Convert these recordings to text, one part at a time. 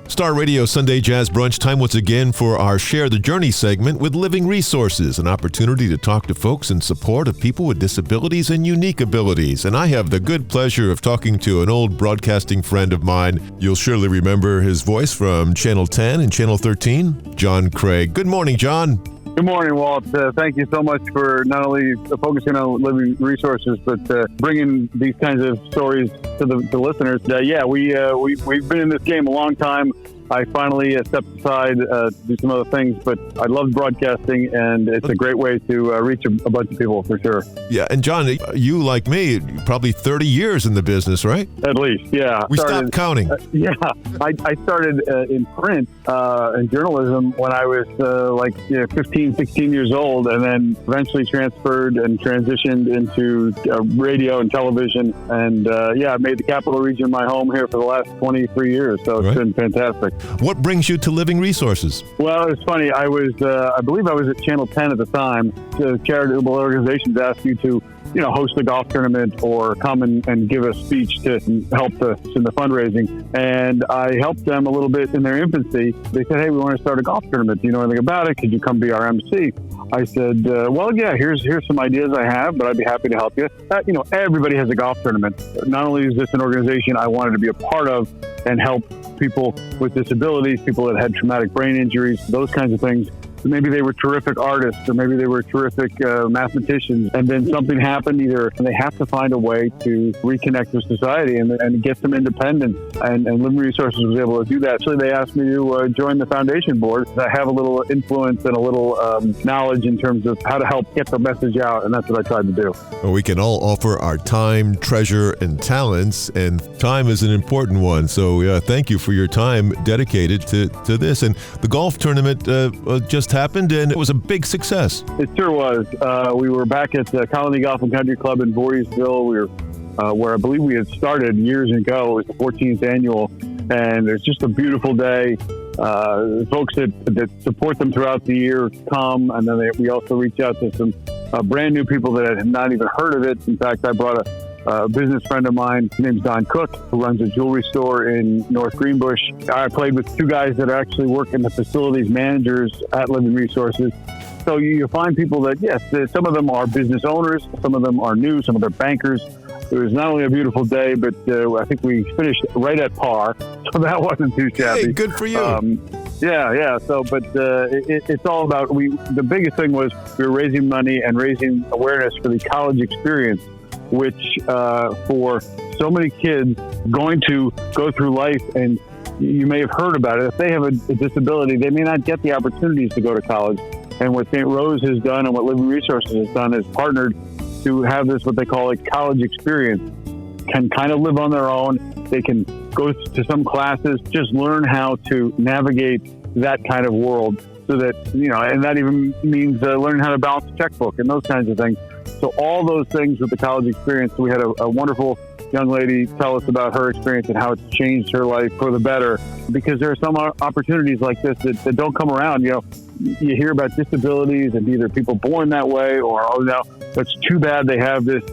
Star Radio Sunday Jazz Brunch, time once again for our Share the Journey segment with Living Resources, an opportunity to talk to folks in support of people with disabilities and unique abilities. And I have the good pleasure of talking to an old broadcasting friend of mine. You'll surely remember his voice from Channel 10 and Channel 13, John Craig. Good morning, John. Good morning, Walt. Thank you so much for not only focusing on Living Resources, but bringing these kinds of stories to the listeners. We've been in this game a long time. I finally stepped aside to do some other things, but I love broadcasting, and it's a great way to reach a bunch of people for sure. Yeah, and John, you like me, probably 30 years in the business, right? At least, yeah. We stopped counting. I started in print and journalism when I was 15, 16 years old, and then eventually transferred and transitioned into radio and television. And I made the Capital Region my home here for the last 23 years, so it's been fantastic. What brings you to Living Resources? Well, it's funny. I believe I was at Channel 10 at the time. Charitable organizations ask you to, host a golf tournament or come and give a speech to help in the fundraising. And I helped them a little bit in their infancy. They said, hey, we want to start a golf tournament. Do you know anything about it? Could you come be our MC? I said, here's some ideas I have, but I'd be happy to help you. Everybody has a golf tournament. Not only is this an organization I wanted to be a part of and help people with disabilities, people that had traumatic brain injuries, those kinds of things. Maybe they were terrific artists, or maybe they were terrific mathematicians, and then something happened and they have to find a way to reconnect with society and get some independence. And Living Resources was able to do that. So they asked me to join the foundation board. I have a little influence and a little knowledge in terms of how to help get the message out, and that's what I tried to do. Well, we can all offer our time, treasure, and talents, and time is an important one. So thank you for your time dedicated to this. And the golf tournament just happened, and it was a big success. It sure was. We were back at the Colony Golf and Country Club in Voorheesville. We were where I believe we had started years ago. It was the 14th annual, and it's just a beautiful day. Folks that support them throughout the year come, and then we also reach out to some brand new people that had not even heard of it. In fact, I brought a business friend of mine, his name's Don Cook, who runs a jewelry store in North Greenbush. I played with two guys that actually work in the facilities managers at Living Resources. So you find people that, yes, some of them are business owners, some of them are new, some of them are bankers. It was not only a beautiful day, but I think we finished right at par, so that wasn't too shabby. Hey, good for you. So, but it's all about, the biggest thing was we were raising money and raising awareness for the college experience, which for so many kids going to go through life, and you may have heard about it, if they have a disability, they may not get the opportunities to go to college. And what St. Rose has done and what Living Resources has done is partnered to have this, what they call a college experience, can kind of live on their own. They can go to some classes, just learn how to navigate that kind of world, so that, and that even means learning how to balance a checkbook and those kinds of things. So all those things with the college experience, we had a wonderful young lady tell us about her experience and how it's changed her life for the better, because there are some opportunities like this that don't come around. You hear about disabilities and either people born that way or, it's too bad they have this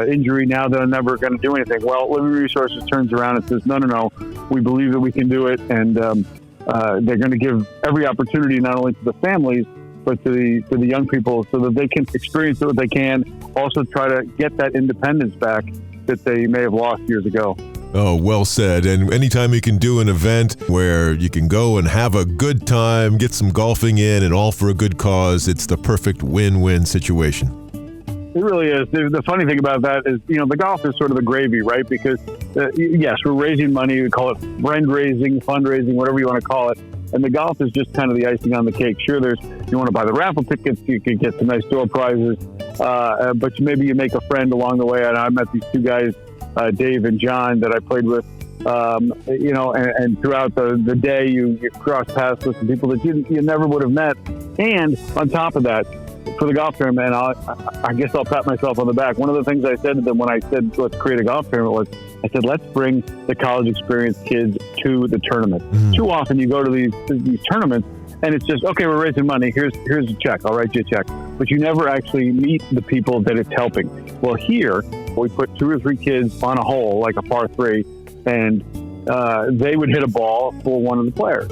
injury, now they're never going to do anything. Well, Living Resources turns around and says, no, we believe that we can do it. And they're going to give every opportunity, not only to the families, but to the young people, so that they can experience what they can, also try to get that independence back that they may have lost years ago. Oh, well said. And anytime you can do an event where you can go and have a good time, get some golfing in, and all for a good cause, it's the perfect win-win situation. It really is. The funny thing about that is, the golf is sort of the gravy, right? Because, yes, we're raising money. We call it friend-raising, fundraising, whatever you want to call it. And the golf is just kind of the icing on the cake. Sure, you want to buy the raffle tickets, you can get some nice door prizes, but maybe you make a friend along the way. And I met these two guys, Dave and John, that I played with, and throughout the day you cross paths with some people that you never would have met. And on top of that, for the golf tournament, I guess I'll pat myself on the back. One of the things I said to them when I said, let's create a golf tournament, was I said, let's bring the college experience kids to the tournament. Mm-hmm. Too often you go to these tournaments and it's just, okay, we're raising money. Here's a check. I'll write you a check. But you never actually meet the people that it's helping. Well, here we put 2 or 3 kids on a hole, like a par 3, and they would hit a ball for one of the players.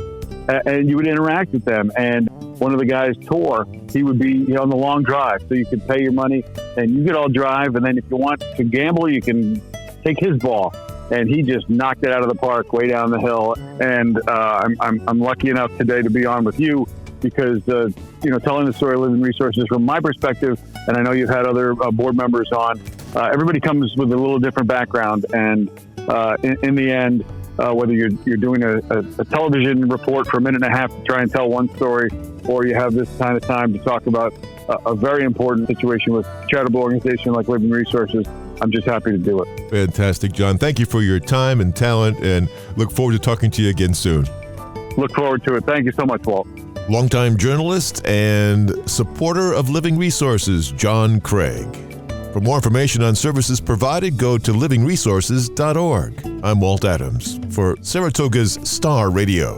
And you would interact with them. And one of the guys tore. He would be on the long drive, so you could pay your money, and you could all drive. And then if you want to gamble, you can take his ball. And he just knocked it out of the park way down the hill. And I'm lucky enough today to be on with you because telling the story of Living Resources from my perspective, and I know you've had other board members on. Everybody comes with a little different background, and in the end. Whether you're doing a television report for a minute and a half to try and tell one story, or you have this kind of time to talk about a very important situation with a charitable organization like Living Resources, I'm just happy to do it. Fantastic, John. Thank you for your time and talent, and look forward to talking to you again soon. Look forward to it. Thank you so much, Walt. Longtime journalist and supporter of Living Resources, John Craig. For more information on services provided, go to livingresources.org. I'm Walt Adams for Saratoga's Star Radio.